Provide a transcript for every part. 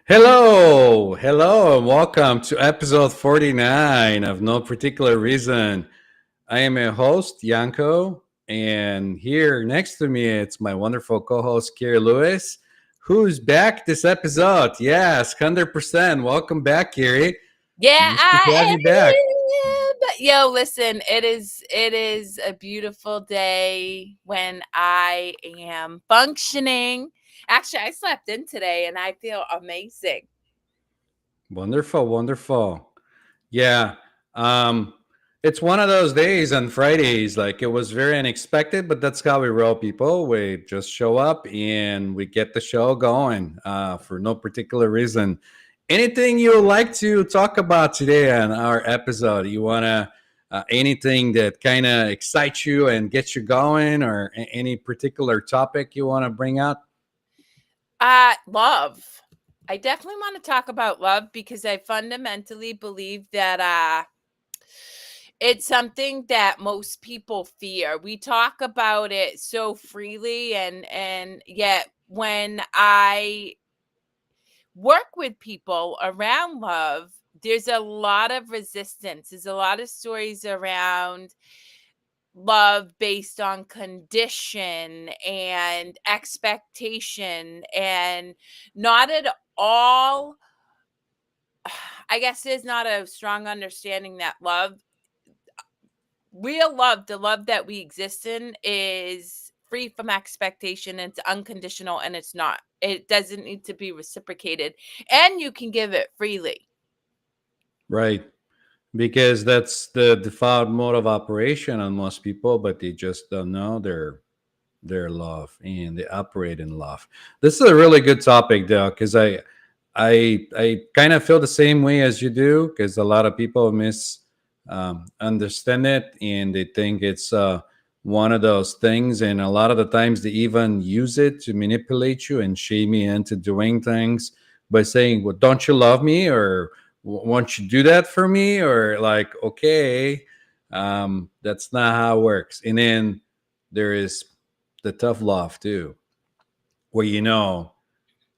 Hello, and welcome to episode 49 of No Particular Reason. I am your host, Yanko, and here next to me, it's my wonderful co host, Kerri Lewis, who's back this episode. Yes, 100%. Welcome back, Kerri. Yeah, Nice to have I you back. am. Yo, listen, it is a beautiful day when I am functioning. Actually, I slept in today and I feel amazing. Wonderful. Yeah. Um, it's one of those days on Fridays. Like it was very unexpected, but that's how we roll, people. We just show up and we get the show going for no particular reason. Anything you would like to talk about today on our episode? You want to anything that kind of excites you and gets you going, or any particular topic you want to bring out? Love. I definitely want to talk about love because I fundamentally believe that it's something that most people fear. We talk about it so freely and yet when I work with people around love, there's a lot of resistance. There's a lot of stories around love based on condition and expectation, and not at all. I guess there's not a strong understanding that real love, the love that we exist in, is free from expectation. It's unconditional and it's not. It doesn't need to be reciprocated, and you can give it freely. Right. Because that's the default mode of operation on most people, but they just don't know their love and they operate in love. This is a really good topic though, because I kind of feel the same way as you do, because a lot of people understand it and they think it's one of those things, and a lot of the times they even use it to manipulate you and shame you into doing things by saying, well, don't you love me, or won't you do that for me, or like, okay, that's not how it works. And then there is the tough love too, where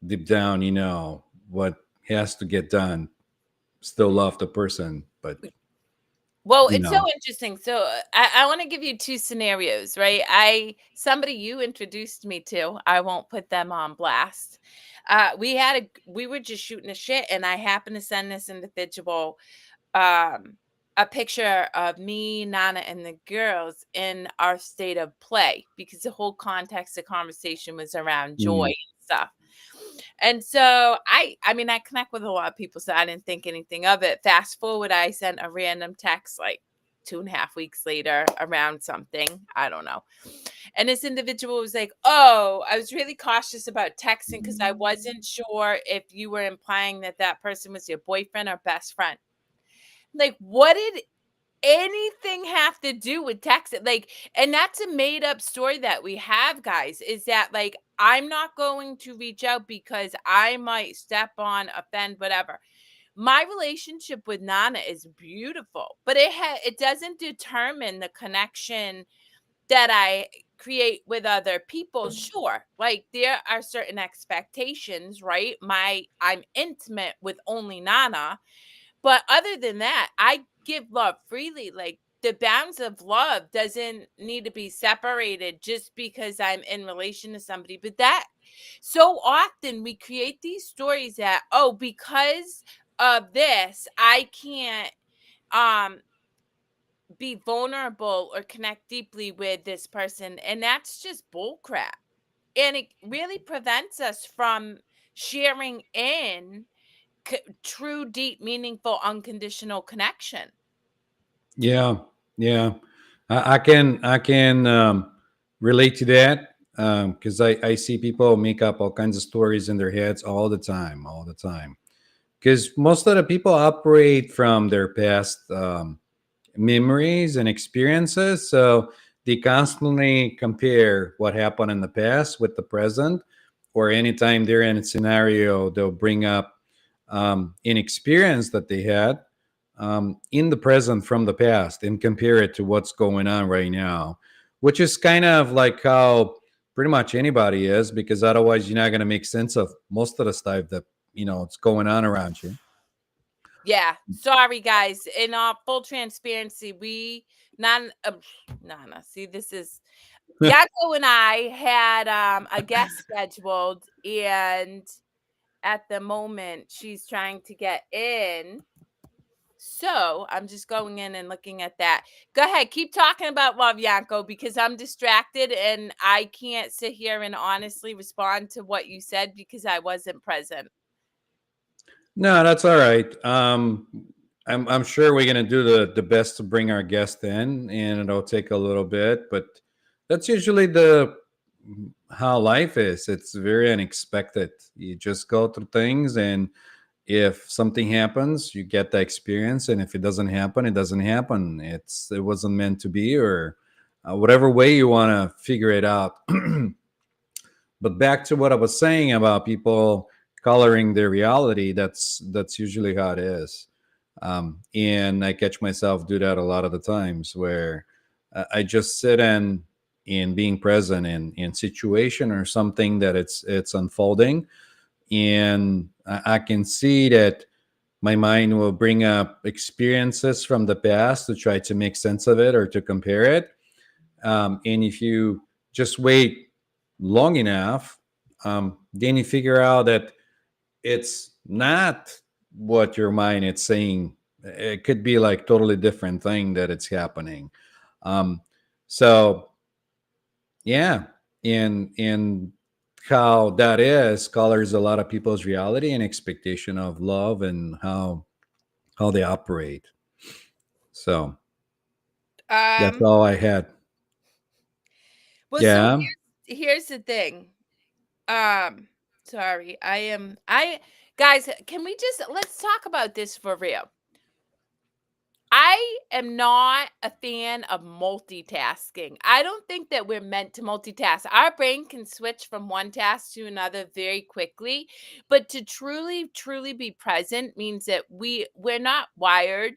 deep down what has to get done, still love the person, but Well, you it's so know interesting. So I want to give you two scenarios, right? Somebody you introduced me to, I won't put them on blast. We were just shooting a shit, and I happened to send this individual um a picture of me, Nana, and the girls in our state of play, because the whole context of conversation was around joy mm, and stuff. And so I mean, I connect with a lot of people, so I didn't think anything of it. Fast forward, I sent a random text like 2.5 weeks later around something. I don't know. And this individual was like, "Oh, I was really cautious about texting because I wasn't sure if you were implying that that person was your boyfriend or best friend." Like, what did anything have to do with texting? Like, and that's a made up story that we have, guys, is that like I'm not going to reach out because I might step on, offend, whatever. My relationship with Nana is beautiful, but it doesn't determine the connection that I create with other people. Sure, like there are certain expectations, right? I'm intimate with only Nana, but other than that, I give love freely. Like the bounds of love doesn't need to be separated just because I'm in relation to somebody. But that so often we create these stories that, oh, because of this, I can't um be vulnerable or connect deeply with this person. And that's just bull crap. And it really prevents us from sharing in true, deep, meaningful, unconditional connection. yeah, yeah. I can relate to that, because I see people make up all kinds of stories in their heads all the time, because most of the people operate from their past memories and experiences. So they constantly compare what happened in the past with the present, or anytime they're in a scenario, they'll bring up an experience that they had in the present from the past and compare it to what's going on right now, which is kind of like how pretty much anybody is, because otherwise you're not going to make sense of most of the stuff that it's going on around you. Yeah, sorry guys. In full transparency, we not Nana. See, this is Yanko and I had a guest scheduled, and at the moment she's trying to get in. So I'm just going in and looking at that. Go ahead, keep talking about love, Yanko, because I'm distracted and I can't sit here and honestly respond to what you said because I wasn't present. No, that's all right. I'm sure we're gonna do the best to bring our guest in, and it'll take a little bit, but that's usually the how life is. It's very unexpected. You just go through things, and if something happens, you get the experience, and if it doesn't happen, it doesn't happen. It wasn't meant to be, or whatever way you want to figure it out. But back to what I was saying about people coloring their reality, that's usually how it is. And I catch myself do that a lot of the times where I just sit in being present in situation or something that it's unfolding, and I can see that my mind will bring up experiences from the past to try to make sense of it or to compare it. And if you just wait long enough, then you figure out that it's not what your mind is saying. It could be like totally different thing that it's happening. Um, so yeah, in how that is colors a lot of people's reality and expectation of love and how they operate. So that's Um all I had. well, so Yeah. here's the thing. Um sorry. I guys, can we just let's talk about this for real. I am not a fan of multitasking. I don't think that we're meant to multitask. Our brain can switch from one task to another very quickly, but to truly be present means that we're not wired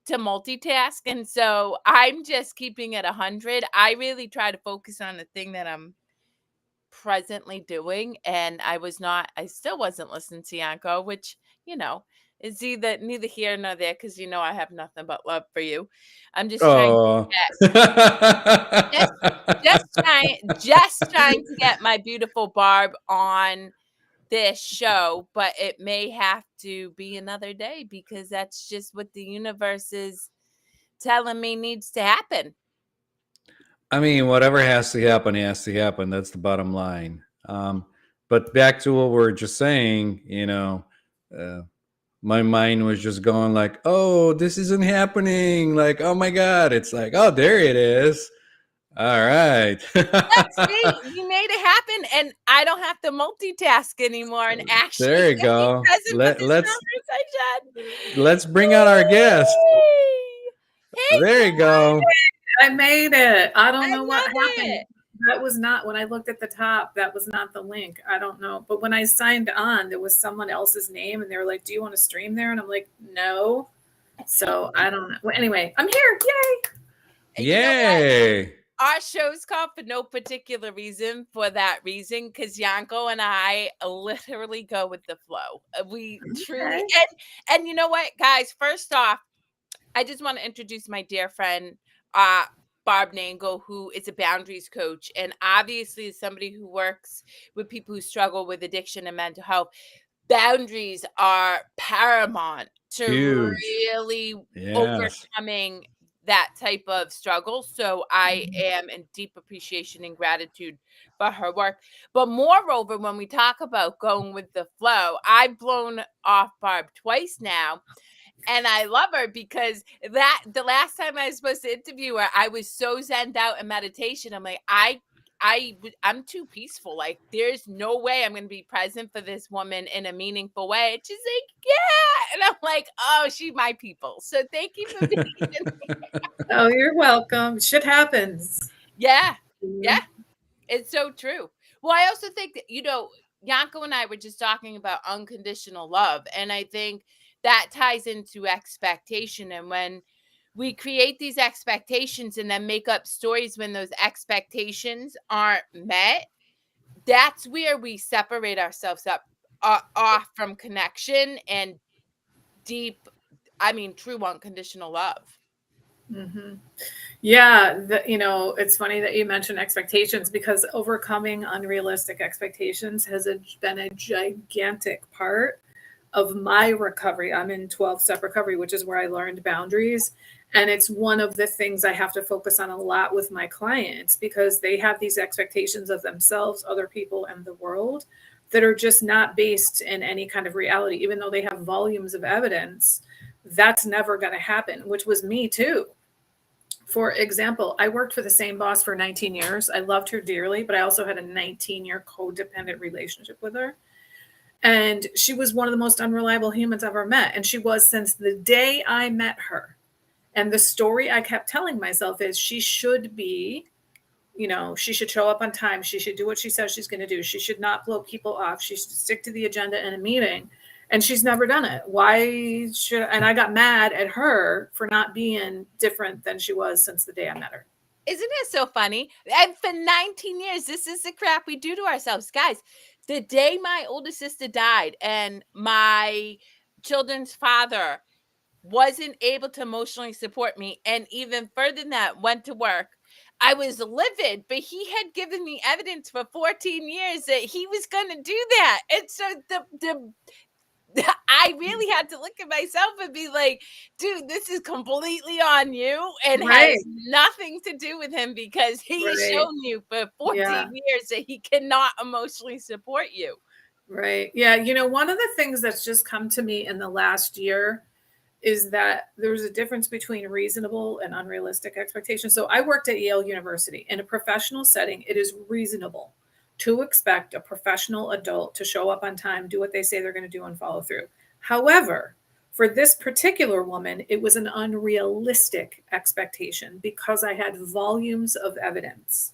to multitask. And so I'm just keeping it 100. I really try to focus on the thing that I'm presently doing, and I still wasn't listening to Yanko, which, you know, is either neither here nor there because I have nothing but love for you. I'm just trying to Oh. just just trying to get my beautiful Barb on this show, but it may have to be another day because that's just what the universe is telling me needs to happen. I mean, whatever has to happen has to happen. That's the bottom line. But back to what we are just saying, uh, my mind was just going like, "Oh, this isn't happening!" Like, "Oh my god!" It's like, "Oh, there it is." All right. Let's see, we made it happen, and I don't have to multitask anymore and actually There you be go. present for this Let's conversation. let's bring out our guest. Yay! Hey, There you Kerri, go. I made it. I don't I know what love happened. it. That was not when I looked at the top, that was not the link. I don't know. But when I signed on, there was someone else's name and they were like, "Do you want to stream there?" And I'm like, "No." So I don't know. Well, anyway, I'm here. Yay. And you know what? Yay. Our show's called for no particular reason for that reason because Yanko and I literally go with the flow. We truly Okay. and you know what, guys? First off, I just want to introduce my dear friend, Barb Nangle, who is a boundaries coach and obviously is somebody who works with people who struggle with addiction and mental health. Boundaries are paramount to Huge. really Yes. overcoming that type of struggle. So I am in deep appreciation and gratitude for her work. But moreover, when we talk about going with the flow, I've blown off Barb twice now, and I love her because the last time I was supposed to interview her, I was so zenned out in meditation. I'm like, I'm too peaceful. Like, there's no way I'm going to be present for this woman in a meaningful way. And she's like, yeah, and I'm like, oh, she my people. So thank you for being. Oh, you're welcome. Shit happens. Yeah, yeah. Mhm. It's so true. Well, I also think that, Yanko and I were just talking about unconditional love. And I think that ties into expectation. And when we create these expectations and then make up stories when those expectations aren't met, that's where we separate ourselves up off from connection and deep, true unconditional love. Mm-hmm. Yeah, it's funny that you mentioned expectations, because overcoming unrealistic expectations has been a gigantic part of my recovery. I'm in 12-step recovery, which is where I learned boundaries. And it's one of the things I have to focus on a lot with my clients, because they have these expectations of themselves, other people, and the world that are just not based in any kind of reality. Even though they have volumes of evidence, that's never going to happen, which was me too. For example, I worked for the same boss for 19 years. I loved her dearly, but I also had a 19-year codependent relationship with her. And she was one of the most unreliable humans I've ever met. And she was since the day I met her. And the story I kept telling myself is she should be, she should show up on time. She should do what she says she's going to do. She should not blow people off. She should stick to the agenda in a meeting. And she's never done it. And I got mad at her for not being different than she was since the day I met her. Isn't it so funny? And for 19 years, this is the crap we do to ourselves. Guys, the day my older sister died and my children's father wasn't able to emotionally support me, and even further than that, went to work, I was livid, but he had given me evidence for 14 years that he was going to do that. And so I really had to look at myself and be like, dude, this is completely on you and has nothing to do with him, because he has shown you for 14 years that he cannot emotionally support you. Right. Yeah. One of the things that's just come to me in the last year is that there's a difference between reasonable and unrealistic expectations. So I worked at Yale University. In a professional setting, it is reasonable to expect a professional adult to show up on time, do what they say they're going to do, and follow through. However, for this particular woman, it was an unrealistic expectation, because I had volumes of evidence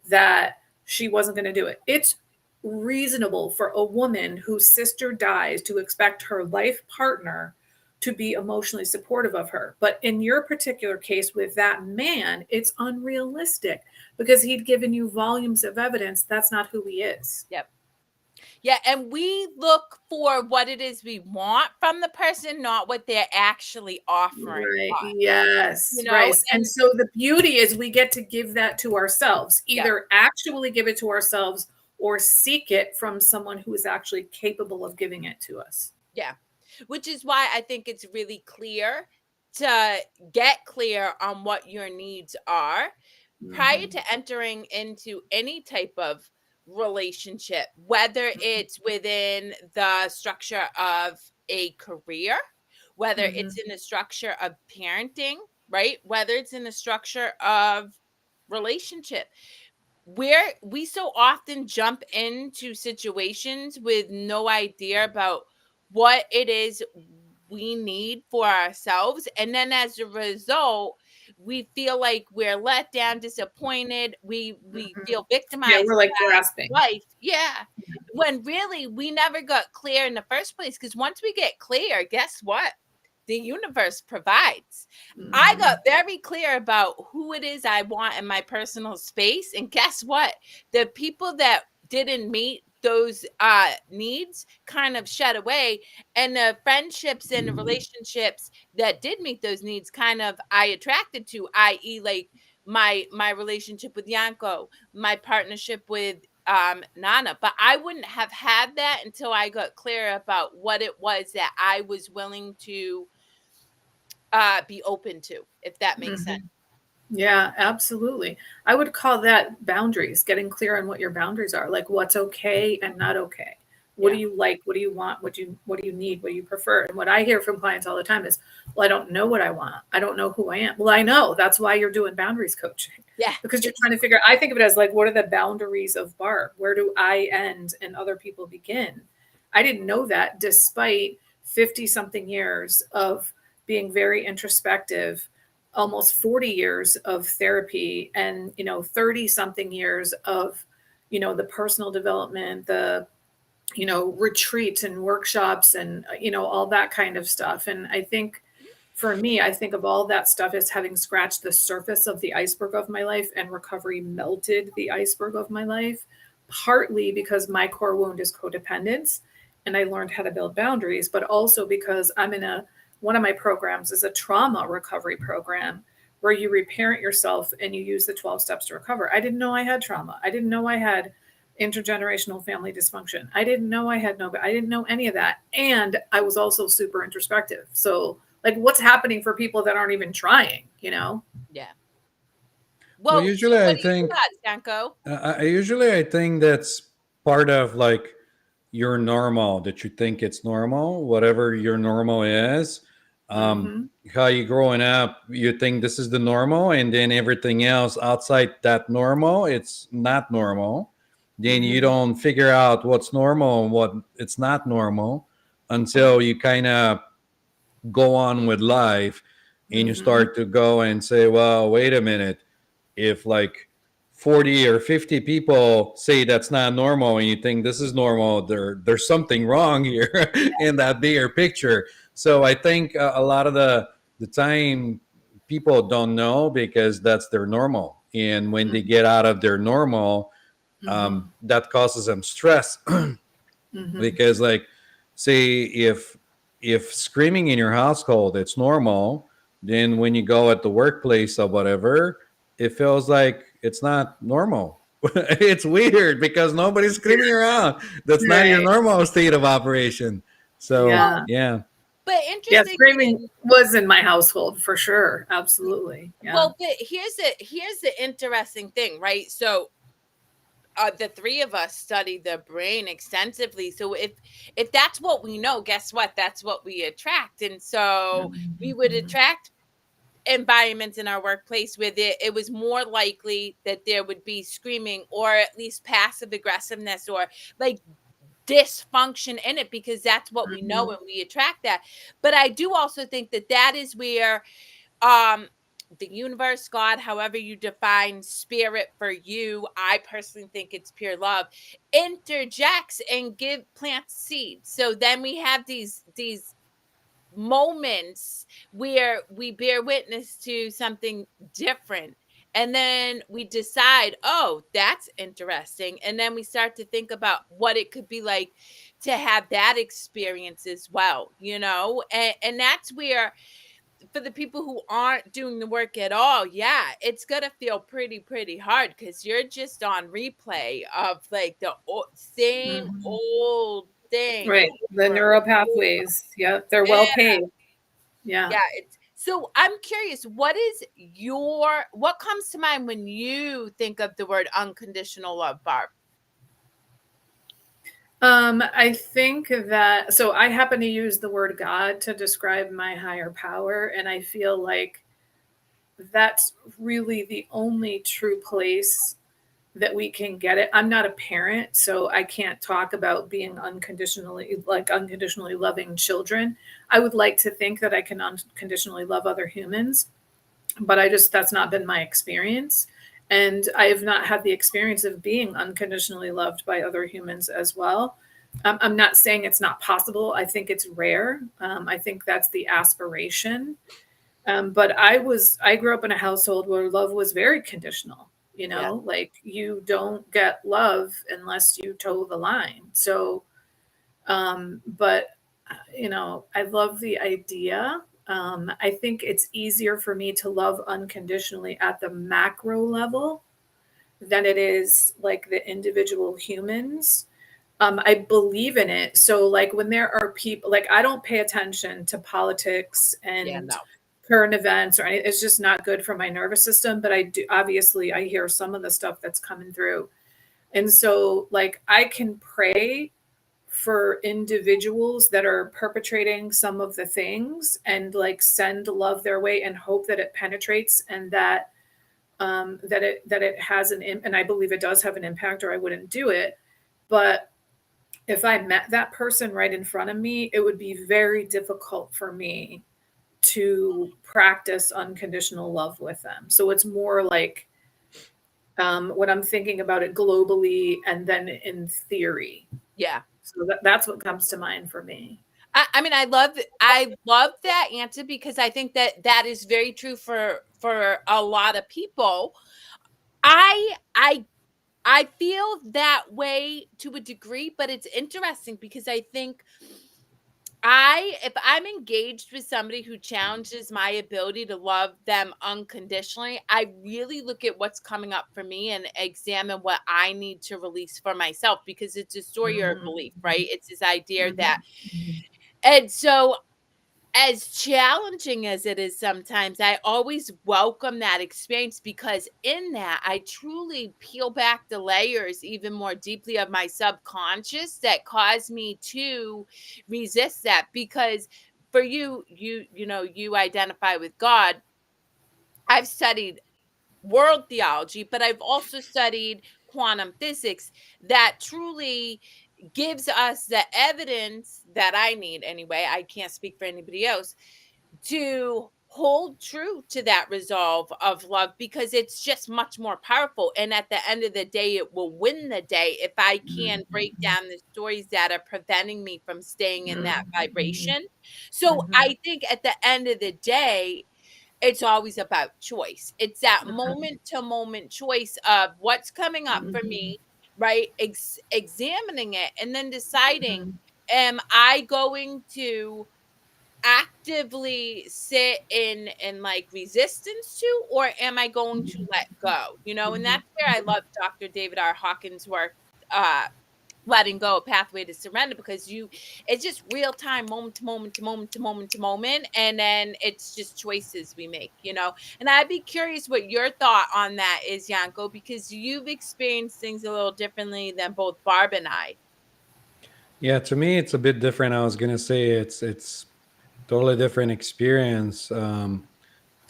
that she wasn't going to do it. It's reasonable for a woman whose sister dies to expect her life partner to be emotionally supportive of her. But in your particular case with that man, it's unrealistic, because he'd given you volumes of evidence that's not who he is. Yep. Yeah, and we look for what it is we want from the person, not what they're actually offering. Right. Yes. Right. And so the beauty is we get to give that to ourselves, either actually give it to ourselves or seek it from someone who is actually capable of giving it to us. Yeah. Which is why I think it's really clear to get clear on what your needs are prior to entering into any type of relationship, whether it's within the structure of a career, whether it's in the structure of parenting, right? Whether it's in the structure of relationship. We so often jump into situations with no idea about what it is we need for ourselves, and then as a result we feel like we're let down, disappointed, we feel victimized. Yeah, we're like grasping life. When really we never got clear in the first place, because once we get clear, guess what? The universe provides. I got very clear about who it is I want in my personal space. And guess what? The people that didn't meet those needs kind of shed away. And the friendships and the relationships that did meet those needs kind of I attracted to, i.e. like my relationship with Yanko, my partnership with Nana. But I wouldn't have had that until I got clear about what it was that I was willing to be open to, if that makes sense. Yeah, absolutely. I would call that boundaries, getting clear on what your boundaries are, like what's okay and not okay. What do you like? What do you want? What do you need? What do you prefer? And what I hear from clients all the time is, well, I don't know what I want. I don't know who I am. Well, I know. That's why you're doing boundaries coaching. Yeah. Because you're trying to figure, I think of it as like, what are the boundaries of Barb? Where do I end and other people begin? I didn't know that, despite 50 something years of being very introspective, almost 40 years of therapy, and 30 something years of the personal development, the retreats and workshops and all that kind of stuff. And I think for me, I think of all that stuff as having scratched the surface of the iceberg of my life, and recovery melted the iceberg of my life, partly because my core wound is codependence. and I learned how to build boundaries, but also because one of my programs is a trauma recovery program where you reparent yourself and you use the 12 steps to recover. I didn't know I had trauma. I didn't know I had intergenerational family dysfunction. I didn't know I didn't know any of that. And I was also super introspective. So like what's happening for people that aren't even trying, you know? Yeah. Well, Well, usually so I what do you think got, Yanko? I think that's part of like your normal, that you think it's normal, whatever your normal is. Mhm. How you growing up, you think this is the normal, and then everything else outside that normal, it's not normal. Then you Mhm. don't figure out what's normal and what it's not normal until you kind of go on with life, and you Mhm. start to go and say, well, wait a minute, if like 40 or 50 people say that's not normal and you think this is normal, there's something wrong here in that bigger picture. So I think a lot of the time people don't know because that's their normal, and when they get out of their normal, Mhm. that causes them stress. Mhm. Because like, say if screaming in your household it's normal, then when you go at the workplace or whatever, it feels like it's not normal. It's weird because nobody's screaming around. That's not your Right. normal state of operation. So Well, Yeah. yeah. but Yeah, interestingly, screaming was in my household for sure. Absolutely. Yeah. well, but here's the interesting thing, right? So the three of us study the brain extensively. So if that's what we know, guess what? That's what we attract. And so we would Mhm. attract environments in our workplace where it was more likely that there would be screaming or at least passive aggressiveness or like dysfunction in it, because that's what we know Mhm. and we attract that. But I do also think that that is where um the universe, God, however you define spirit for you, I personally think it's pure love, interjects and plants seeds. So then we have these moments where we bear witness to something different, and then we decide, oh, that's interesting, and then we start to think about what it could be like to have that experience as well, and that's where, for the people who aren't doing the work at all, yeah, it's gonna feel pretty hard because you're just on replay of like the same Mhm. old thing Right. The over and neural over. pathways. Yeah. They're Yeah, well paved. Yeah. yeah. So I'm curious, what comes to mind when you think of the word unconditional love, Barb? I think that so I happen to use the word God to describe my higher power, and I feel like that's really the only true place that we can get it. I'm not a parent, so I can't talk about being unconditionally loving children. I would like to think that I can unconditionally love other humans, but that's not been my experience. And I have not had the experience of being unconditionally loved by other humans as well. I'm not saying it's not possible. I think it's rare. I think that's the aspiration. But I grew up in a household where love was very conditional. Yeah, Like you don't get love unless you toe the line. So, but I love the idea. I think it's easier for me to love unconditionally at the macro level than it is like the individual humans. I believe in it. So, like, when there are people, like, I don't pay attention to politics yeah, and no, current events or anything. It's just not good for my nervous system. But I do, obviously, I hear some of the stuff that's coming through. And so, like, I can pray for individuals that are perpetrating some of the things and like send love their way and hope that it penetrates and that it has and I believe it does have an impact or I wouldn't do it. But if I met that person right in front of me, it would be very difficult for me to practice unconditional love with them. So it's more like when I'm thinking about it globally and then in theory. yeah. So that's what comes to mind for me. I mean, I love that answer because I think that that is very true for a lot of people. I I feel that way to a degree, but it's interesting because I think if I'm engaged with somebody who challenges my ability to love them unconditionally, I really look at what's coming up for me and examine what I need to release for myself, because it's a story or a belief, right? It's this idea that, and so as challenging as it is sometimes, I always welcome that experience, because in that I truly peel back the layers even more deeply of my subconscious that cause me to resist that. Because for you identify with God. I've studied world theology, but I've also studied quantum physics that truly gives us the evidence that I need anyway. I can't speak for anybody else to hold true to that resolve of love, because it's just much more powerful. And at the end of the day, it will win the day if I can break down the stories that are preventing me from staying in that vibration. So I think at the end of the day, it's always about choice. It's that moment to moment choice of what's coming up for me, right? Examining it and then deciding, am I going to actively sit in like resistance to, or am I going to let go? And that's where I love Dr. David R. Hawkins' work, uh letting go, a pathway to surrender, because it's just real time, moment to moment to moment to moment to moment, and then it's just choices we make. And I'd be curious what your thought on that is, Yanko, because you've experienced things a little differently than both Barb and I. Yeah, to me, it's a bit different. I was gonna say it's totally different experience. To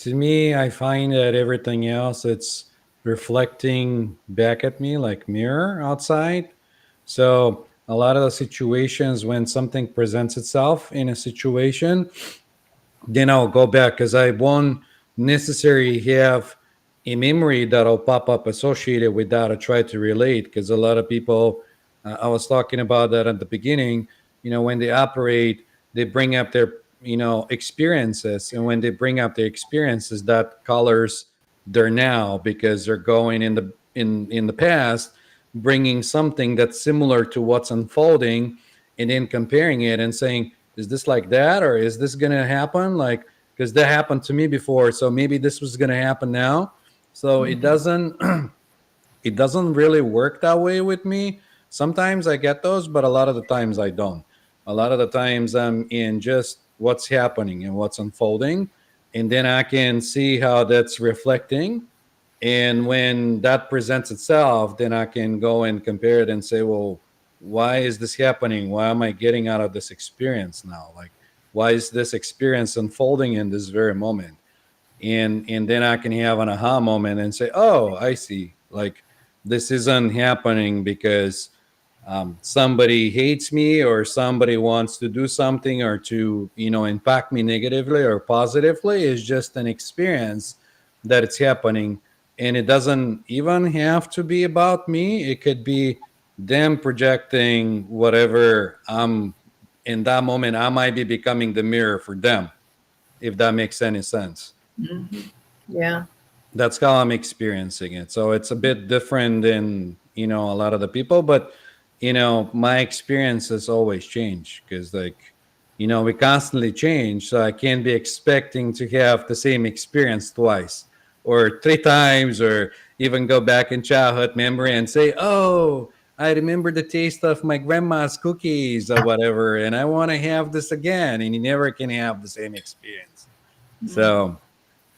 me, I find that everything else, it's reflecting back at me like mirror outside. So a lot of the situations when something presents itself in a situation, then I'll go back because I won't necessarily have a memory that'll pop up associated with that. I try to relate because a lot of people, I was talking about that at the beginning, when they operate, they bring up their, experiences. And when they bring up their experiences, that colors their now because they're going in the past, bringing something that's similar to what's unfolding and then comparing it and saying, is this like that or is this gonna happen, like, because that happened to me before, so maybe this was gonna happen now. So it doesn't it doesn't really work that way with me. Sometimes I get those, but a lot of the times I don't. A lot of the times I'm in just what's happening and what's unfolding, and then I can see how that's reflecting. And when that presents itself, then I can go and compare it and say, well, why is this happening? Why am I getting out of this experience now? Like, why is this experience unfolding in this very moment? And then I can have an aha moment and say, oh, I see. Like, this isn't happening because somebody hates me or somebody wants to do something or to impact me negatively or positively. It's just an experience that it's happening, and it doesn't even have to be about me. It could be them projecting whatever in that moment. I might be becoming the mirror for them, if that makes any sense. Yeah. That's how I'm experiencing it. So it's a bit different than a lot of the people, but my experience has always changed because like we constantly change. So I can't be expecting to have the same experience twice or three times, or even go back in childhood memory and say, oh, I remember the taste of my grandma's cookies or whatever, and I want to have this again. And you never can have the same experience. So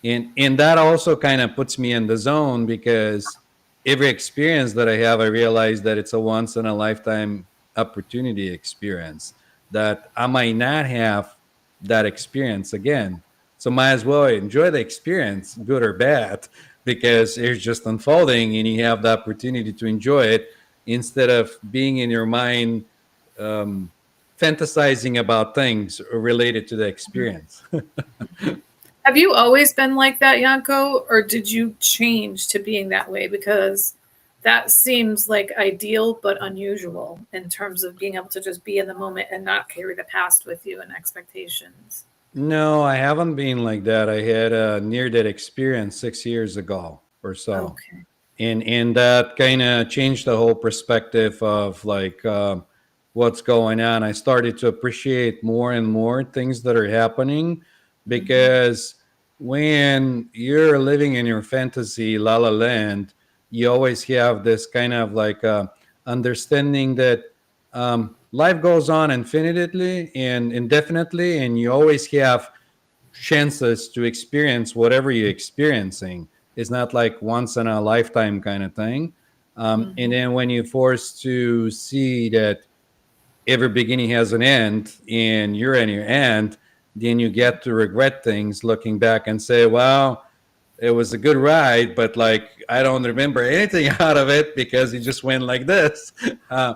and that also kind of puts me in the zone because every experience that I have, I realize that it's a once in a lifetime opportunity experience that I might not have that experience again. So might as well enjoy the experience, good or bad, because it's just unfolding and you have the opportunity to enjoy it instead of being in your mind um, fantasizing about things related to the experience. Have you always been like that, Yanko, or did you change to being that way? Because that seems like ideal but unusual in terms of being able to just be in the moment and not carry the past with you and expectations. No, I haven't been like that. I had a near death experience 6 years ago or so. Okay. And that kind of changed the whole perspective of like what's going on. I started to appreciate more and more things that are happening, Mhm. because when you're living in your fantasy la la land, you always have this kind of like understanding that life goes on infinitely and indefinitely, and you always have chances to experience whatever you're experiencing. It's not like once in a lifetime kind of thing. And Mhm. then when you're forced to see that every beginning has an end and you're in your end, then you get to regret things looking back and say, well, it was a good ride, but like I don't remember anything out of it because it just went like this. Uh,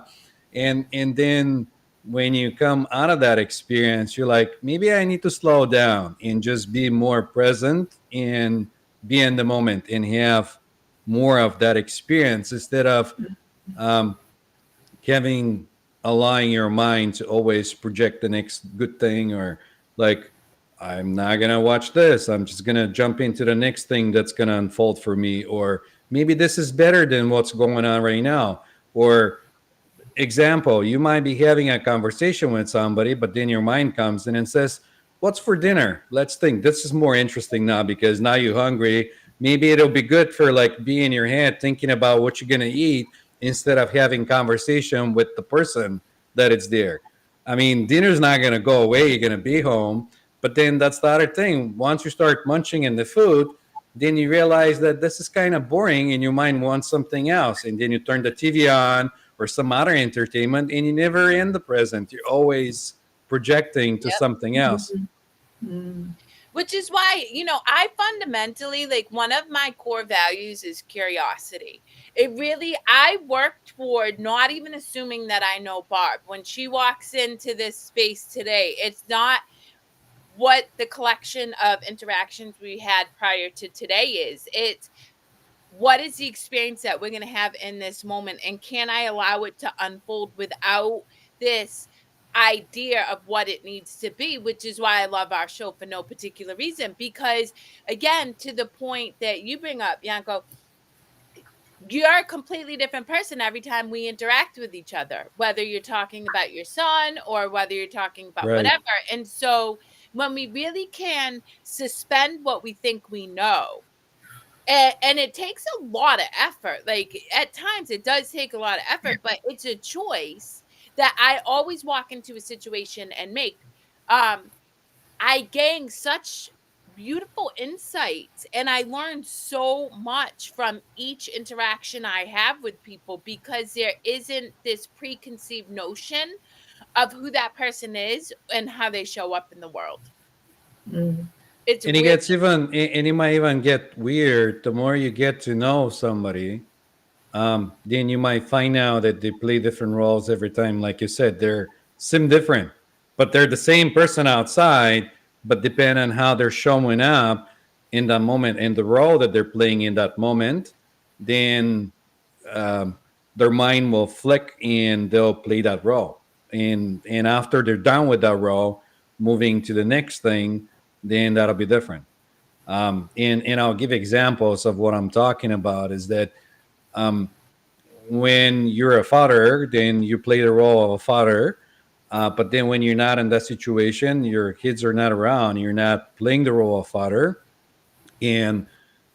and then when you come out of that experience, you're like, maybe I need to slow down and just be more present and be in the moment and have more of that experience instead of um, having allowing your mind to always project the next good thing, or like, I'm not gonna watch this, I'm just gonna jump into the next thing that's gonna unfold for me, or maybe this is better than what's going on right now. Or example, you might be having a conversation with somebody, but then your mind comes in and says, what's for dinner? Let's think, this is more interesting now because now you're hungry. Maybe it'll be good for like be in your head thinking about what you're going to eat instead of having conversation with the person that it's there. I mean, dinner's not going to go away, you're going to be home. But then that's the other thing, once you start munching in the food, then you realize that this is kind of boring and your mind wants something else, and then you turn the TV on or some other entertainment, and you never in the present, you're always projecting to Yep. something else. Mhm. Mm. Which is why, I fundamentally, like, one of my core values is curiosity. I work toward not even assuming that I know Barb. When she walks into this space today, it's not what the collection of interactions we had prior to today is. It's what is the experience that we're going to have in this moment, and can I allow it to unfold without this idea of what it needs to be, which is why I love our show for no particular reason. Because again, to the point that you bring up, Yanko, you're a completely different person every time we interact with each other, whether you're talking about your son or whether you're talking about Right. whatever. And so when we really can suspend what we think we know, and it takes a lot of effort. Like, at times it does take a lot of effort, but it's a choice that I always walk into a situation and make. Um, I gain such beautiful insights, and I learn so much from each interaction I have with people because there isn't this preconceived notion of who that person is and how they show up in the world. Mm. It's And it really gets even, and it might even get weird the more you get to know somebody. Then you might find out that they play different roles every time. Like you said, they're sim different, but they're the same person outside. But depend on how they're showing up in that moment and the role that they're playing in that moment, then um, their mind will flick and they'll play that role. And after they're done with that role, moving to the next thing, then that'll be different. And I'll give examples of what I'm talking about. Is that um, when you're a father, then you play the role of a father. But then when you're not in that situation, your kids are not around, you're not playing the role of father, and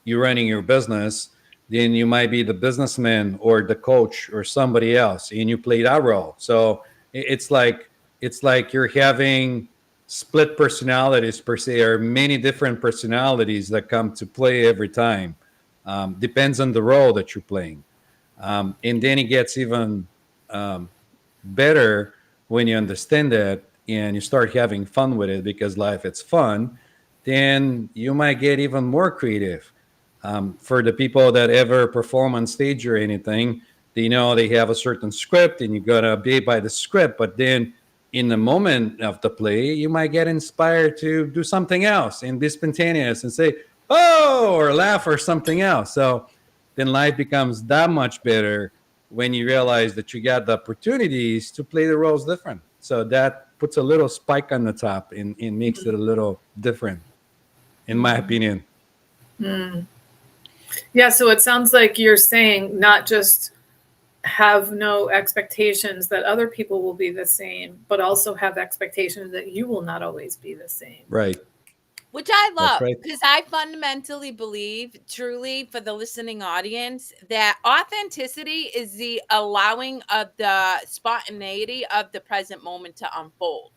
you're running your business, then you might be the businessman or the coach or somebody else, and you play that role. So it's like you're having split personalities per se, or many different personalities that come to play every time. Depends on the role that you're playing. And then it gets even um, better when you understand that and you start having fun with it, because life it's fun. Then you might get even more creative. For the people that ever perform on stage or anything, they know they have a certain script and you gotta be by the script. But then in the moment of the play, you might get inspired to do something else and be spontaneous and say, oh, or laugh or something else. So then life becomes that much better when you realize that you got the opportunities to play the roles different. So that puts a little spike on the top and makes it a little different, in my Mm. opinion. Mm. Yeah, so it sounds like you're saying not just have no expectations that other people will be the same, but also have expectations that you will not always be the same. Right. Which I That's love right. because I fundamentally believe, truly, for the listening audience, that authenticity is the allowing of the spontaneity of the present moment to unfold.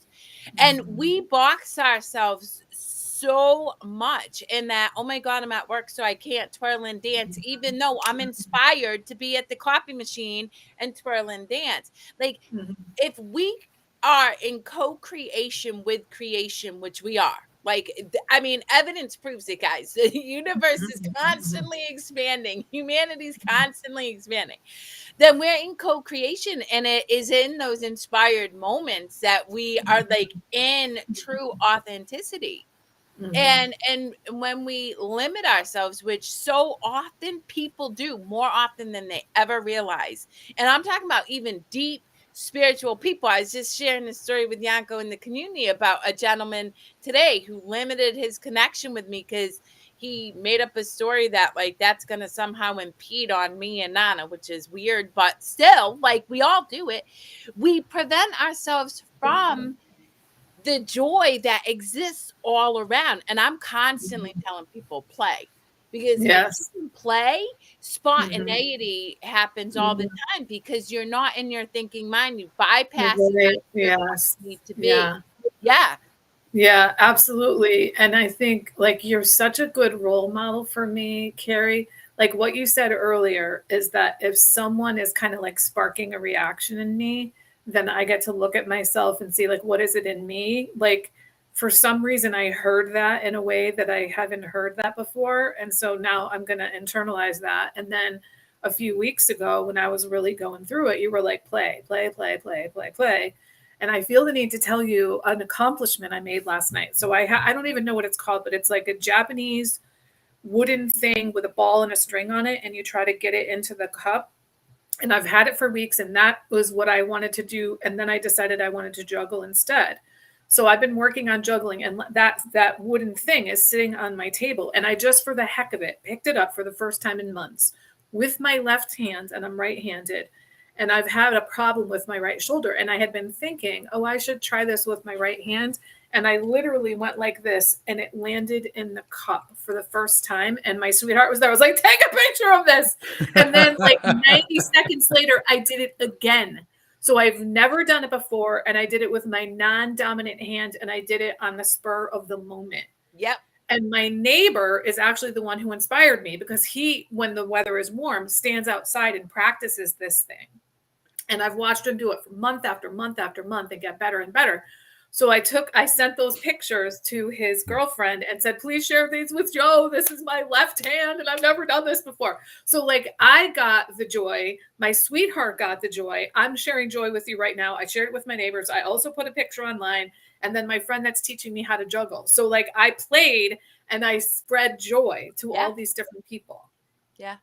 And we box ourselves so much in that, oh my God, I'm at work, so I can't twirl and dance, even though I'm inspired to be at the coffee machine and twirl and dance. Like, Mhm. if we are in co-creation with creation, which we are, like, I mean, evidence proves it, guys. The universe is constantly expanding, humanity's constantly expanding. Then we're in co-creation, and it is in those inspired moments that we are like in true authenticity. And when we limit ourselves, which so often people do, more often than they ever realize, and I'm talking about even deep spiritual people. I was just sharing a story with Yanko in the community about a gentleman today who limited his connection with me because he made up a story that, like, that's going to somehow impede on me and Nana, which is weird, but still, like, we all do it. We prevent ourselves from the joy that exists all around. And I'm constantly telling people, play. Because if you Yes. can play, Mhm. spontaneity happens all the Mhm. time because you're not in your thinking mind. You bypass the Right. mind. You're where Yes. you need to be. Yeah. Yeah. Yeah, absolutely. And I think like you're such a good role model for me, Kerri. Like what you said earlier is that if someone is kind of like sparking a reaction in me, then I get to look at myself and see like what is it in me? Like for some reason I heard that in a way that I haven't heard that before. And so now I'm going to internalize that. And then a few weeks ago when I was really going through it, you were like play, play, play, play, play, play. And I feel the need to tell you an accomplishment I made last night. So I don't even know what it's called, but it's like a Japanese wooden thing with a ball and a string on it, and you try to get it into the cup. And I've had it for weeks, and that was what I wanted to do. And then I decided I wanted to juggle instead. So I've been working on juggling, and that wooden thing is sitting on my table. And I just, for the heck of it, picked it up for the first time in months with my left hand, and I'm right-handed. And I've had a problem with my right shoulder. And I had been thinking, oh, I should try this with my right hand. And I literally went like this, and it landed in the cup for the first time. And my sweetheart was there. I was like, take a picture of this. And then, like 90 seconds later, I did it again. So I've never done it before. And I did it with my non dominant hand, and I did it on the spur of the moment. Yep. And my neighbor is actually the one who inspired me because he, when the weather is warm, stands outside and practices this thing. And I've watched him do it for month after month after month and get better and better. So I sent those pictures to his girlfriend and said, please share these with Joe. This is my left hand, and I've never done this before. So like I got the joy. My sweetheart got the joy. I'm sharing joy with you right now. I shared it with my neighbors. I also put a picture online. And then my friend that's teaching me how to juggle. So like I played and I spread joy to all these different people. Yeah.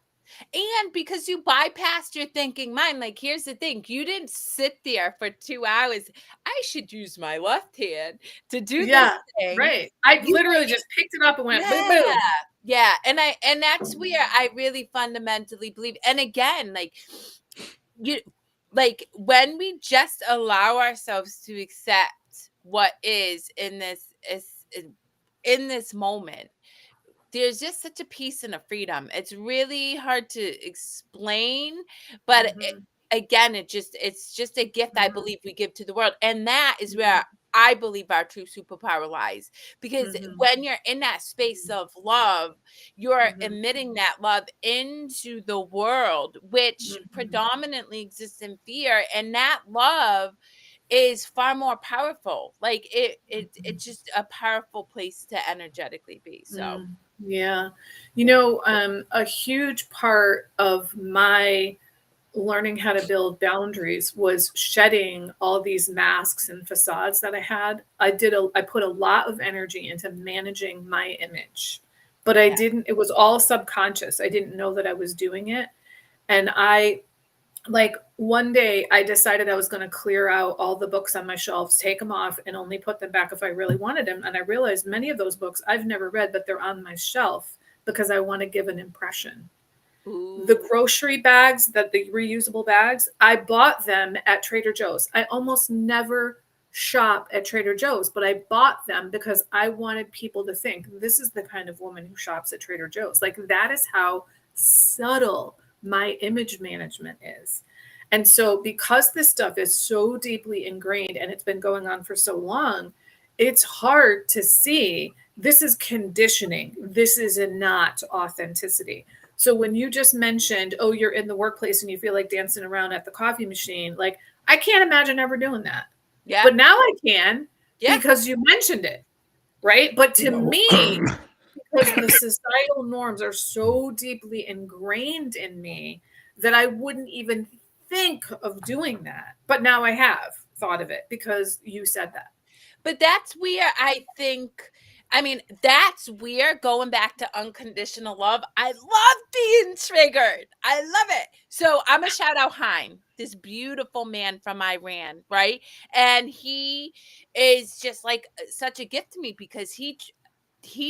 And because you bypassed your thinking mind, like, here's the thing, you didn't sit there for 2 hours. I should use my left hand to do this thing. Right. I You literally were, just picked it up and went boom, yeah, boom. yeah. And that's where I really fundamentally believe. And again, like, you, like, when we just allow ourselves to accept what is in this moment, there's just such a peace and a freedom. It's really hard to explain, but again, it's just a gift I believe we give to the world. And that is where I believe our true superpower lies. Because when you're in that space of love, you're emitting that love into the world, which predominantly exists in fear. And that love is far more powerful. Like it's just a powerful place to energetically be. So Yeah. A huge part of my learning how to build boundaries was shedding all these masks and facades that I had. I put a lot of energy into managing my image, but it was all subconscious. I didn't know that I was doing it. And like one day I decided I was going to clear out all the books on my shelves, take them off, and only put them back if I really wanted them. And I realized many of those books I've never read, but they're on my shelf because I want to give an impression. Ooh. The grocery bags, the reusable bags, I bought them at Trader Joe's. I almost never shop at Trader Joe's, but I bought them because I wanted people to think this is the kind of woman who shops at Trader Joe's. Like, that is how subtle my image management is. And so because this stuff is so deeply ingrained and it's been going on for so long, it's hard to see this is conditioning. This is not authenticity. So when you just mentioned, oh, you're in the workplace and you feel like dancing around at the coffee machine, like, I can't imagine ever doing that. Yeah. But now I can, Yeah. because you mentioned it, right? But to me, because the societal norms are so deeply ingrained in me that I wouldn't even think of doing that. But now I have thought of it because you said that. But that's where I think, I mean, that's where, going back to unconditional love, I love being triggered. I love it. So I'm going to shout out Haim, this beautiful man from Iran, right? And he is just like such a gift to me because he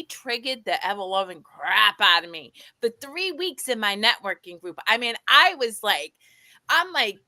triggered the ever-loving crap out of me for 3 weeks in my networking group. I mean, I'm like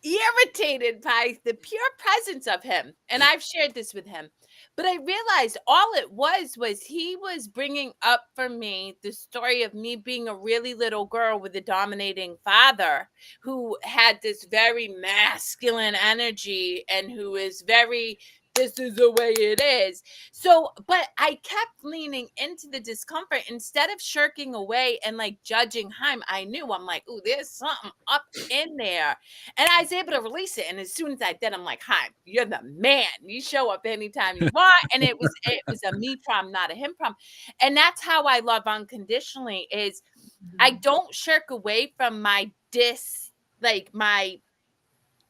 irritated by the pure presence of him. And I've shared this with him. But I realized all it was he was bringing up for me the story of me being a really little girl with a dominating father who had this very masculine energy and who is very, this is the way it is. So, but I kept leaning into the discomfort instead of shirking away and like judging Haim. I knew, I'm like, ooh, there's something up in there. And I was able to release it. And as soon as I did, I'm like, Haim, you're the man. You show up anytime you want. And it was a me problem, not a him problem. And that's how I love unconditionally is I don't shirk away from my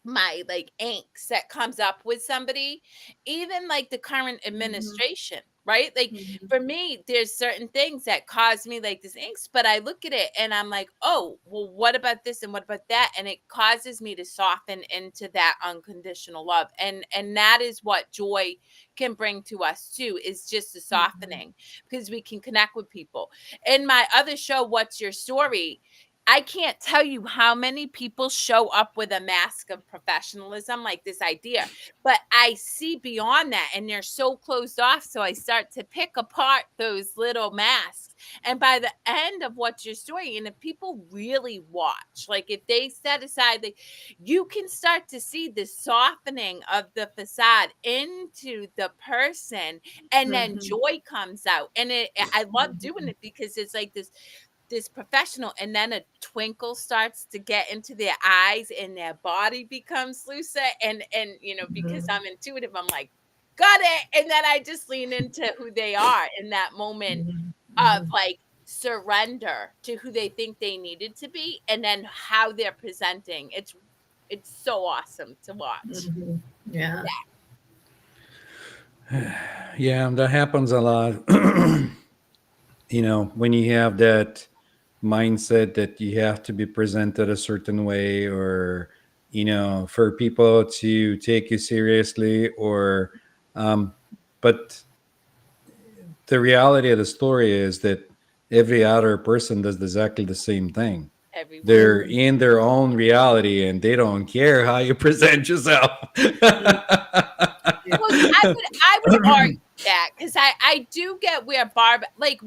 my like angst that comes up with somebody, even like the current administration, right? Like for me, there's certain things that cause me like this angst, but I look at it and I'm like, oh, well, what about this and what about that? And it causes me to soften into that unconditional love. And that is what joy can bring to us too, is just the softening, because we can connect with people. In my other show, What's Your Story? I can't tell you how many people show up with a mask of professionalism, like this idea, but I see beyond that and they're so closed off. So I start to pick apart those little masks. And by the end of What's Your Story, and if people really watch, like if they set aside, like, you can start to see the softening of the facade into the person, and then joy comes out. And I love doing it because it's like this professional, and then a twinkle starts to get into their eyes and their body becomes looser, and because I'm intuitive, I'm like, got it. And then I just lean into who they are in that moment of like surrender to who they think they needed to be, and then how they're presenting. It's so awesome to watch. Yeah. Yeah, that happens a lot. When you have that mindset that you have to be presented a certain way, or for people to take you seriously, or but the reality of the story is that every other person does exactly the same thing. Everyone. They're in their own reality and they don't care how you present yourself. Well, I would argue that, because I do get where Barb, like,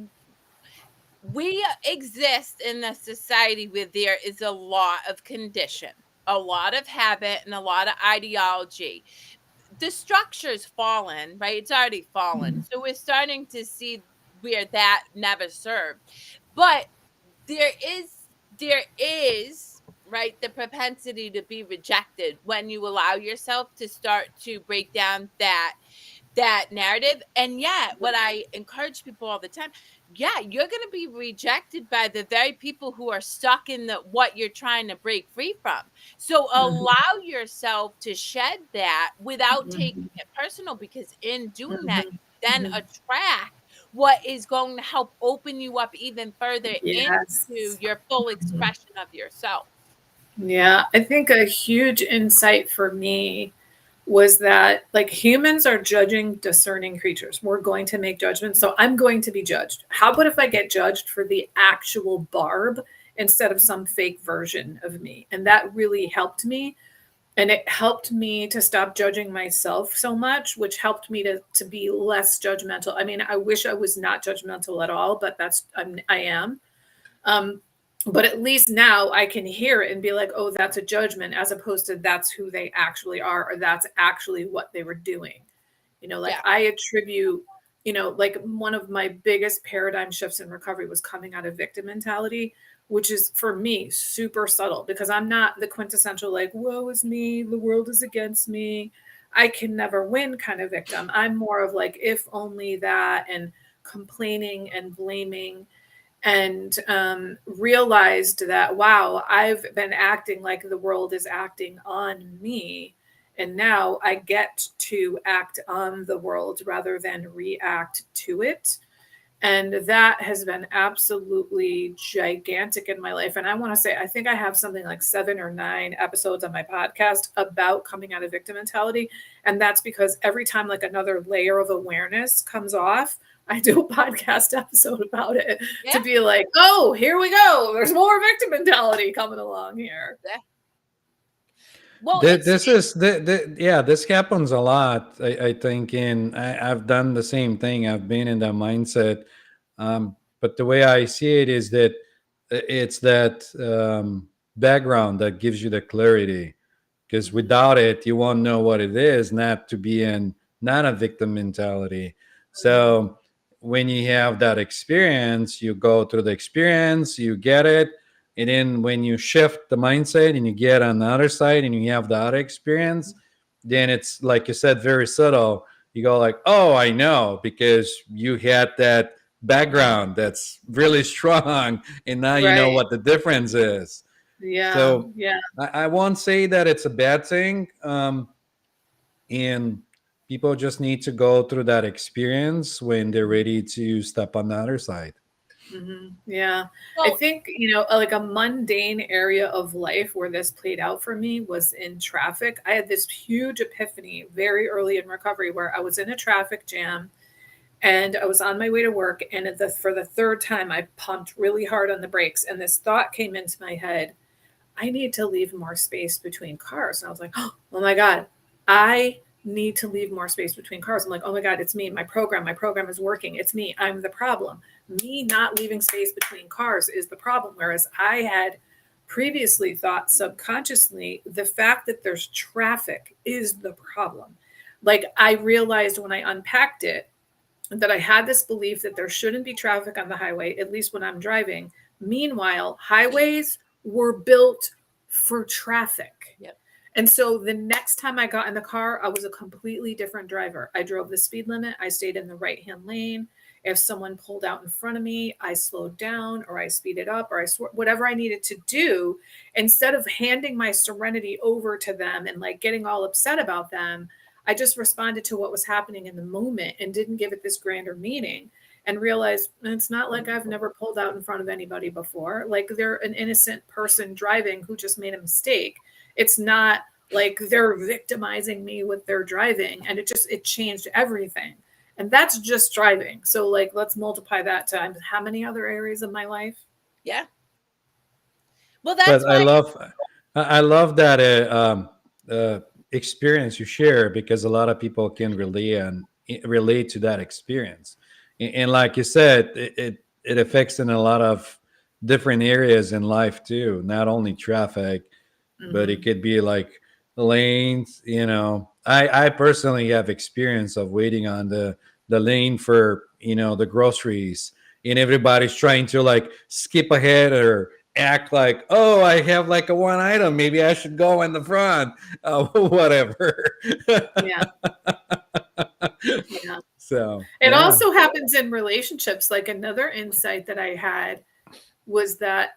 we exist in a society where there is a lot of condition, a lot of habit, and a lot of ideology. The structure's fallen, right? It's already fallen. So we're starting to see where that never served. But there is right, the propensity to be rejected when you allow yourself to start to break down that narrative. And yet, what I encourage people all the time, yeah, you're going to be rejected by the very people who are stuck in what you're trying to break free from. So allow yourself to shed that without taking it personal, because in doing that, you then attract what is going to help open you up even further into your full expression of yourself. Yeah, I think a huge insight for me was that like humans are judging, discerning creatures. We're going to make judgments. So I'm going to be judged. How about if I get judged for the actual Barb instead of some fake version of me? And that really helped me. And it helped me to stop judging myself so much, which helped me to be less judgmental. I mean, I wish I was not judgmental at all, but I am. But at least now I can hear it and be like, oh, that's a judgment, as opposed to that's who they actually are, or that's actually what they were doing. Like I attribute, like one of my biggest paradigm shifts in recovery was coming out of victim mentality, which is for me super subtle, because I'm not the quintessential like, woe is me, the world is against me, I can never win kind of victim. I'm more of like, if only that, and complaining and blaming, and realized that, wow, I've been acting like the world is acting on me. And now I get to act on the world rather than react to it. And that has been absolutely gigantic in my life. And I want to say, I think I have something like 7 or 9 episodes on my podcast about coming out of victim mentality. And that's because every time like another layer of awareness comes off, I do a podcast episode about it to be like, oh, here we go. There's more victim mentality coming along here. Yeah. Well, this happens a lot. I think, I've done the same thing. I've been in that mindset. But the way I see it is that it's that background that gives you the clarity. Because without it, you won't know what it is not to be in not a victim mentality. So when you have that experience, you go through the experience, you get it. And then when you shift the mindset and you get on the other side and you have the other experience, then it's like you said, very subtle. You go like, oh, I know, because you had that background that's really strong, and now you know what the difference is. Yeah. So yeah. I won't say that it's a bad thing. And people just need to go through that experience when they're ready to step on the other side. Mm-hmm. Yeah. Well, I think, like a mundane area of life where this played out for me was in traffic. I had this huge epiphany very early in recovery where I was in a traffic jam and I was on my way to work. And for the third time, I pumped really hard on the brakes. And this thought came into my head: I need to leave more space between cars. And I was like, oh my God, I need to leave more space between cars. I'm like, oh my God, it's me. My program is working. It's me. I'm the problem. Me not leaving space between cars is the problem. Whereas I had previously thought subconsciously the fact that there's traffic is the problem. Like I realized when I unpacked it that I had this belief that there shouldn't be traffic on the highway, at least when I'm driving. Meanwhile, highways were built for traffic. Yep. And so the next time I got in the car, I was a completely different driver. I drove the speed limit. I stayed in the right-hand lane. If someone pulled out in front of me, I slowed down or I speeded up or whatever I needed to do. Instead of handing my serenity over to them and like getting all upset about them, I just responded to what was happening in the moment and didn't give it this grander meaning, and realized it's not like I've never pulled out in front of anybody before. Like they're an innocent person driving who just made a mistake. It's not like they're victimizing me with their driving, and it changed everything. And that's just driving. So like, let's multiply that times how many other areas of my life? Yeah. Well, that's but I love that experience you share, because a lot of people can relate to that experience. And like you said, it affects in a lot of different areas in life too, not only traffic, but it could be like lanes. I personally have experience of waiting on the lane for the groceries, and everybody's trying to like skip ahead or act like, oh, I have like a one item, maybe I should go in the front, whatever. Yeah. Yeah. So it also happens in relationships. Like another insight that I had was that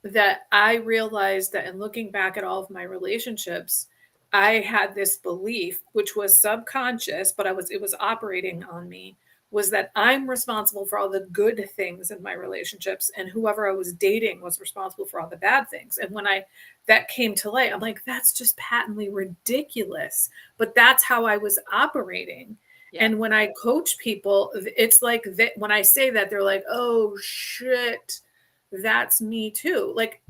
that I realized that in looking back at all of my relationships, I had this belief, which was subconscious, but it was operating on me, was that I'm responsible for all the good things in my relationships, and whoever I was dating was responsible for all the bad things. And when that came to light, I'm like, that's just patently ridiculous. But that's how I was operating. Yeah. And when I coach people, it's like that when I say that, they're like, oh shit, that's me too. Like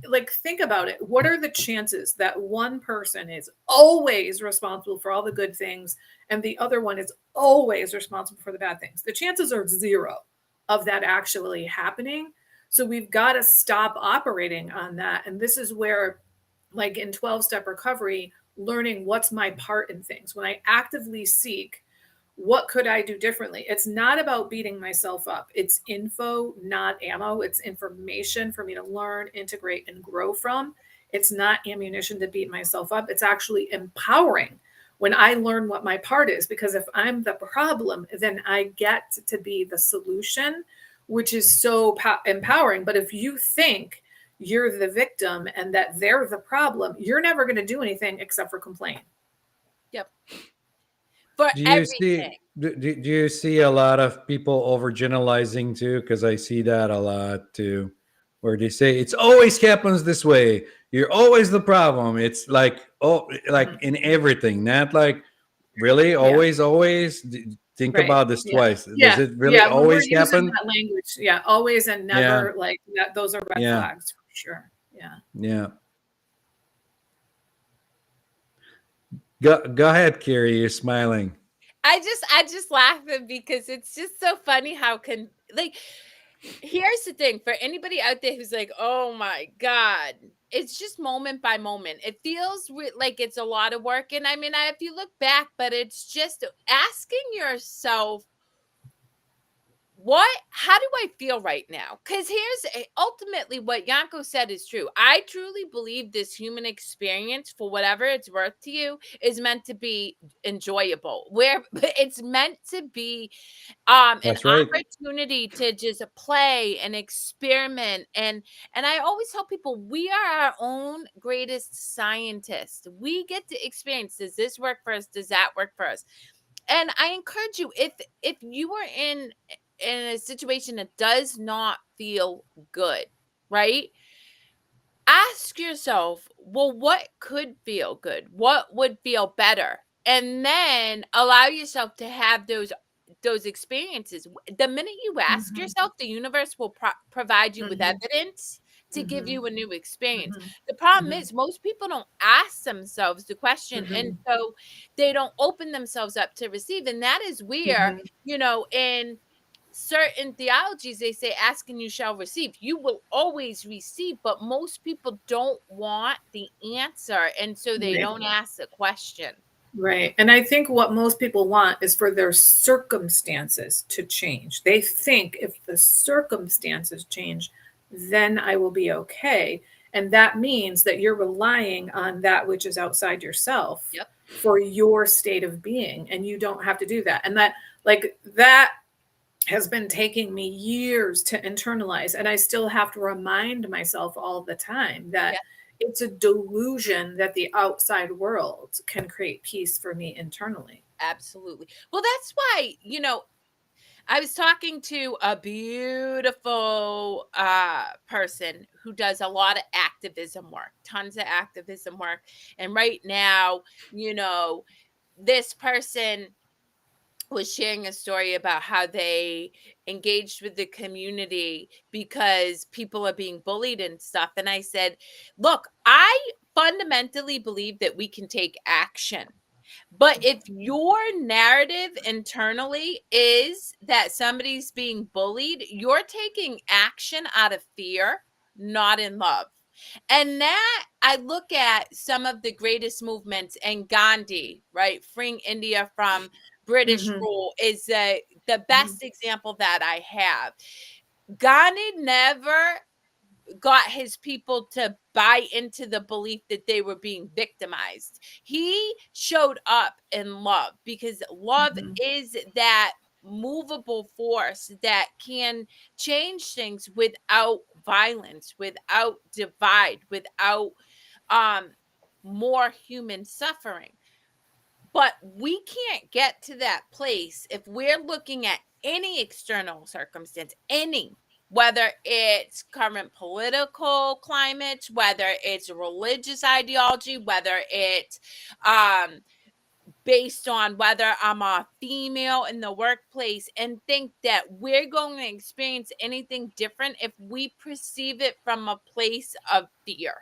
think about it. What are the chances that one person is always responsible for all the good things and the other one is always responsible for the bad things? The chances are zero of that actually happening. So we've got to stop operating on that. And this is where, like in 12-step recovery, learning what's my part in things. When I actively seek what could I do differently? It's not about beating myself up. It's info, not ammo. It's information for me to learn, integrate, and grow from. It's not ammunition to beat myself up. It's actually empowering when I learn what my part is, because if I'm the problem, then I get to be the solution, which is so empowering. But if you think you're the victim and that they're the problem, you're never going to do anything except for complain. Yep. For Do you everything. see? Do you see a lot of people overgeneralizing too? Because I see that a lot too, where they say it's always happens this way. You're always the problem. It's like like in everything, not like really always. Think Right. about this Yeah. twice. Yeah. Does it really Yeah. When we're always using happen? that language, yeah, always and Yeah, never, like that, those are red yeah, flags for sure. Yeah. yeah. Go ahead, Kerri. You're smiling. I just laughing because it's just so funny how like, here's the thing for anybody out there who's like, oh my God, it's just moment by moment. It feels like it's a lot of work. And I mean, if you look back, but it's just asking yourself, how do I feel right now? Because here's ultimately what Yanko said is true. I truly believe this human experience, for whatever it's worth to you, is meant to be enjoyable, where it's meant to be an That's right. opportunity to just play and experiment. And I always tell people we are our own greatest scientists. We get to experience, does this work for us? Does that work for us? And I encourage you, if you are in a situation that does not feel good, right? Ask yourself, well, what could feel good? What would feel better? And then allow yourself to have those experiences. The minute you ask Mhm. yourself, the universe will provide you with Mhm. evidence to give Mhm. you a new experience. Mhm. The problem Mhm. is most people don't ask themselves the question, and Mhm. so they don't open themselves up to receive. And that is where, Mhm. in certain theologies, they say, ask and you shall receive. You will always receive, but most people don't want the answer. And so they Right. don't ask the question. Right. And I think what most people want is for their circumstances to change. They think if the circumstances change, then I will be okay. And that means that you're relying on that which is outside yourself Yep. for your state of being. And you don't have to do that. And that has been taking me years to internalize. And I still have to remind myself all the time that Yeah, it's a delusion that the outside world can create peace for me internally. absolutely. Well, that's why, I was talking to a beautiful person who does a lot of activism work, tons of activism work. And right now, this person was sharing a story about how they engaged with the community because people are being bullied and stuff. And I said, look, I fundamentally believe that we can take action. But if your narrative internally is that somebody's being bullied, you're taking action out of fear, not in love. And that I look at some of the greatest movements, and Gandhi, right? Freeing India from British Mhm, rule is the mhm, best example that I have. Gandhi never got his people to buy into the belief that they were being victimized. He showed up in love because love mhm. is that movable force that can change things without violence, without divide, without um more human suffering. But we can't get to that place if we're looking at any external circumstance, any, whether it's current political climate, whether it's religious ideology, whether it's um based on whether I'm a female in the workplace, and think that we're going to experience anything different if we perceive it from a place of fear,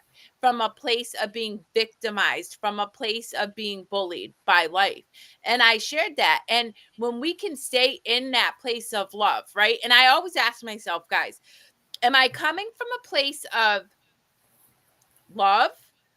from a place of being victimized, from a place of being bullied by life. And I shared that. And when we can stay in that place of love, right? And I always ask myself, guys, am I coming from a place of love,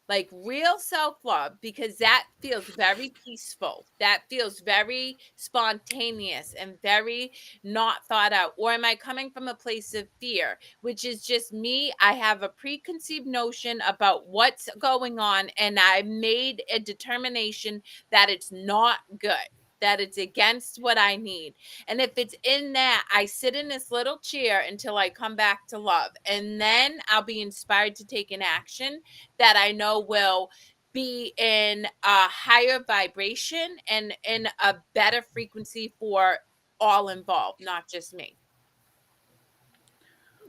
like real self-love, because that feels very peaceful, that feels very spontaneous and very not thought out? Or am I coming from a place of fear, which is just me? I have a preconceived notion about what's going on, and I made a determination that it's not good, that it's against what I need. And if it's in that, I sit in this little chair until I come back to love, and then I'll be inspired to take an action that I know will be in a higher vibration and in a better frequency for all involved, not just me.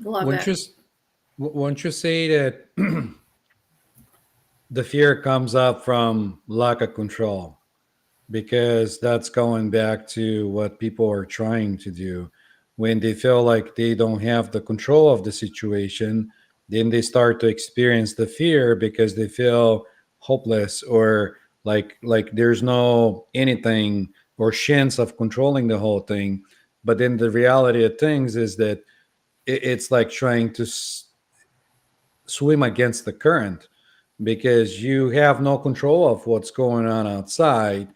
Love Won't it. won't you say that the fear comes up from lack of control? Because that's going back to what people are trying to do. When they feel like they don't have the control of the situation, then they start to experience the fear because they feel hopeless, or like there's no anything or chance of controlling the whole thing. But then the reality of things is that it's like trying to swim against the current, because you have no control of what's going on outside.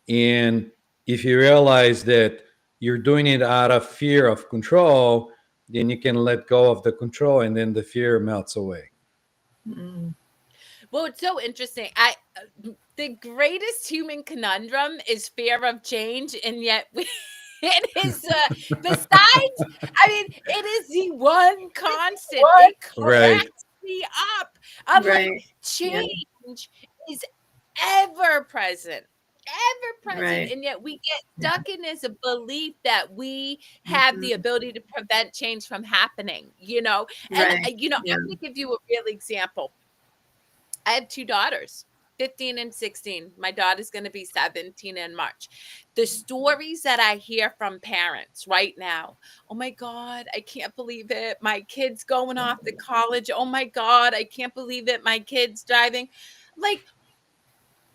And if you realize that you're doing it out of fear of control, then you can let go of the control, and then the fear melts away. Mm. Well, it's so interesting. The greatest human conundrum is fear of change, and yet we it is besides, I mean, it is the one constant. It Right. cracks me up. I'm like, Right. Yeah. change is ever present, ever present, Right. and yet we get Yeah. stuck in this belief that we have the Mhm. ability to prevent change from happening, you know. And Right. Yeah. I'm going to give you a real example. I have two daughters, 15 and 16. My daughter's going to be 17 in March. The stories that I hear from parents right now, oh my God, I can't believe it. My kid's going off to college. Oh my God, I can't believe it. My kid's driving. Like,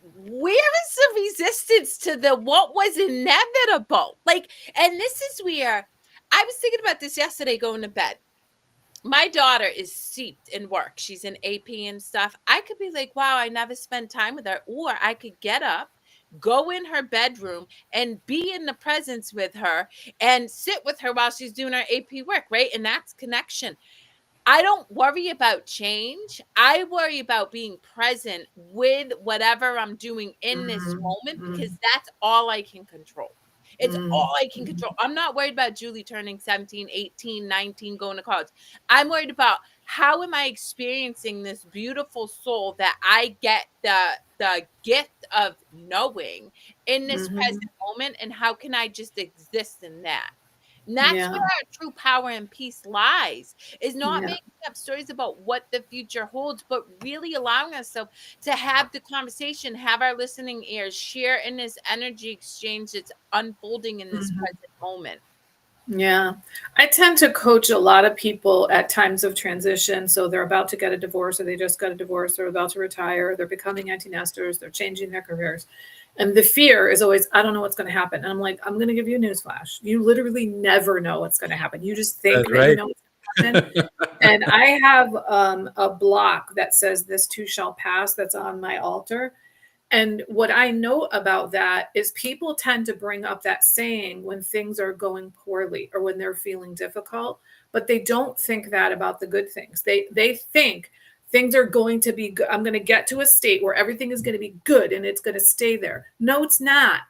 where is the resistance to the what was inevitable? Like, and this is where I was thinking about this yesterday going to bed. My daughter is steeped in work. She's in AP and stuff. I could be like, wow, I never spend time with her. Or I could get up, go in her bedroom, and be in the presence with her and sit with her while she's doing her AP work, right? And that's connection. I don't worry about change. I worry about being present with whatever I'm doing in this Mhm. moment, because Mhm. that's all I can control. It's Mhm. all I can control. I'm not worried about Julie turning 17, 18, 19, going to college. I'm worried about how am I experiencing this beautiful soul that I get the gift of knowing in this present Mhm. moment, and how can I just exist in that? And that's Yeah. where our true power and peace lies, is not Yeah. making up stories about what the future holds, but really allowing ourselves to have the conversation, have our listening ears, share in this energy exchange that's unfolding in this Mhm. present moment. Yeah. I tend to coach a lot of people at times of transition. So they're about to get a divorce, or they just got a divorce, they're about to retire, they're becoming empty nesters, they're changing their careers. And the fear is always, I don't know what's going to happen. And I'm like, I'm going to give you a newsflash. You literally never know what's going to happen. You just think That's that you right. know what's going to happen. And I have a block that says, "This too shall pass," that's on my altar. And what I know about that is people tend to bring up that saying when things are going poorly or when they're feeling difficult, but they don't think that about the good things. They think things are going to be good. I'm going to get to a state where everything is going to be good and it's going to stay there. No, it's not.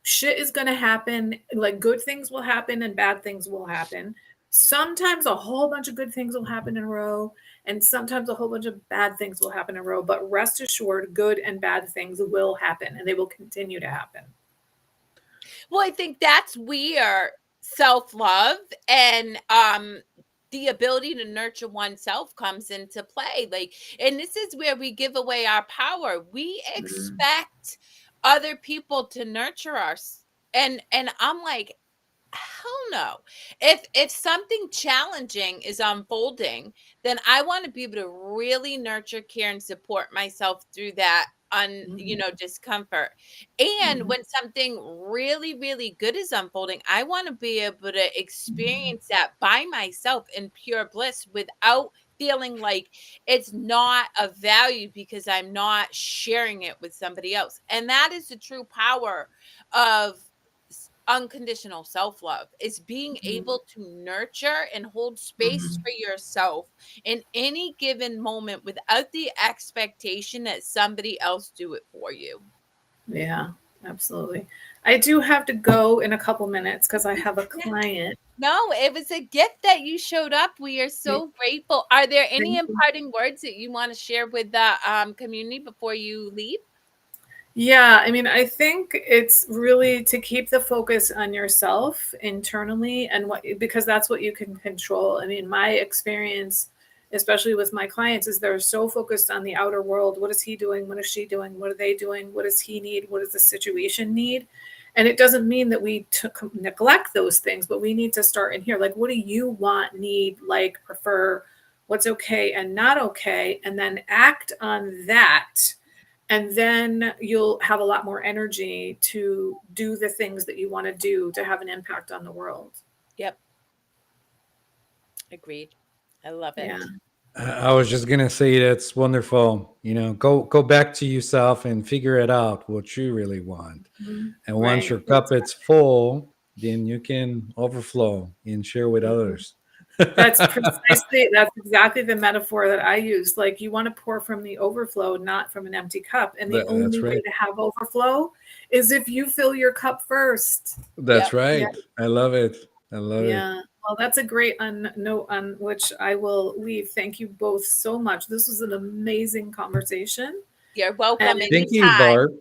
Shit is going to happen. Like, good things will happen and bad things will happen. Sometimes a whole bunch of good things will happen in a row, and sometimes a whole bunch of bad things will happen in a row. But rest assured, good and bad things will happen, and they will continue to happen. Well, I think that's where self-love and the ability to nurture oneself comes into play. Like, and this is where we give away our power. We expect other people to nurture us. And I'm like, hell no. If something challenging is unfolding, then I want to be able to really nurture, care, and support myself through that discomfort. And when something really, really good is unfolding, I want to be able to experience that by myself in pure bliss without feeling like it's not of value because I'm not sharing it with somebody else. And that is the true power of unconditional self-love, is being able to nurture and hold space for yourself in any given moment without the expectation that somebody else do it for you. Yeah, absolutely. I do have to go in a couple minutes because I have a client. No, it was a gift that you showed up. We are so grateful. Are there any Thank you. imparting words that you want to share with the community before you leave? Yeah, I mean, I think it's really to keep the focus on yourself internally and because that's what you can control. I mean, my experience, especially with my clients, is they're so focused on the outer world. What is he doing? What is she doing? What are they doing? What does he need? What does the situation need? And it doesn't mean that we neglect those things, but we need to start in here. Like, what do you want, need, like, prefer? What's okay and not okay? And then act on that. And then you'll have a lot more energy to do the things that you want to do to have an impact on the world. Yep. Agreed. I love it. Yeah. I was just gonna say that's wonderful. Go back to yourself and figure it out what you really want. And once your cup is full, then you can overflow and share with others. That's exactly the metaphor that I use. Like, you want to pour from the overflow, not from an empty cup. And the only way to have overflow is if you fill your cup first. That's right. Yeah. I love it. Yeah. Well, that's a great note on which I will leave. Thank you both so much. This was an amazing conversation. You're welcome. Thank you, Barb.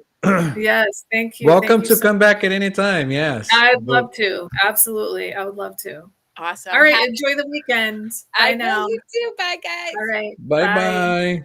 Yes, thank you. Welcome to come back at any time. Yes. I'd love to. Absolutely. I would love to. Awesome. All right. Enjoy the weekend. Bye now. You too. Bye, guys. All right. Bye.